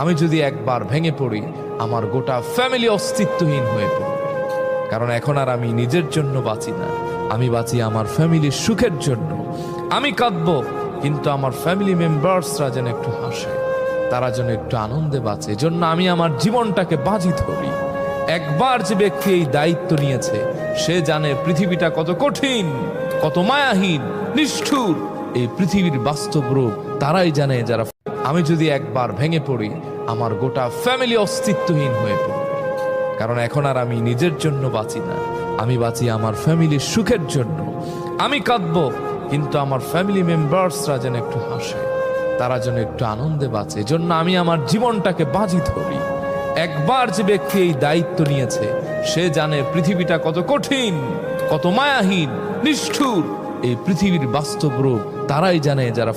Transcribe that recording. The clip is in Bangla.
আমি যদি একবার ভেঙে পড়ি, আমার গোটা ফ্যামিলি অস্তিত্বহীন হয়ে পড়বে। কারণ এখন আর আমি নিজের জন্য বাঁচি না, আমি বাঁচি আমার ফ্যামিলির সুখের জন্য। আমি কাঁদবো, কিন্তু আমার ফ্যামিলি মেম্বার্সরা যেন একটু হাসে, তারা যেন একটু আনন্দে বাঁচে, এজন্য আমি আমার জীবনটাকে বাজি ধরি। একবার যে ব্যক্তি এই দায়িত্ব নিয়েছে, সে জানে পৃথিবীটা কত কঠিন, কত মায়াহীন, নিষ্ঠুর। এই পৃথিবীর বাস্তব রূপ তারাই জানে যারা। আমি যদি একবার ভেঙে পড়ি, আমার গোটা ফ্যামিলি অস্তিত্বহীন হয়ে পড়বে। কারণ এখন আর আমি নিজের জন্য বাঁচি না, আমি বাঁচি আমার ফ্যামিলির সুখের জন্য। আমি কাঁদবো, কিন্তু আমার ফ্যামিলি মেম্বার্সরা যেন একটু হাসে, তারা যেন একটু আনন্দে বাঁচে, এজন্য আমি আমার জীবনটাকে বাজি ধরি। একবার যে ব্যক্তি এই দায়িত্ব নিয়েছে, সে জানে পৃথিবীটা কত কঠিন, কত মায়াহীন, নিষ্ঠুর। এই পৃথিবীর বাস্তব রূপ তারাই জানে যারা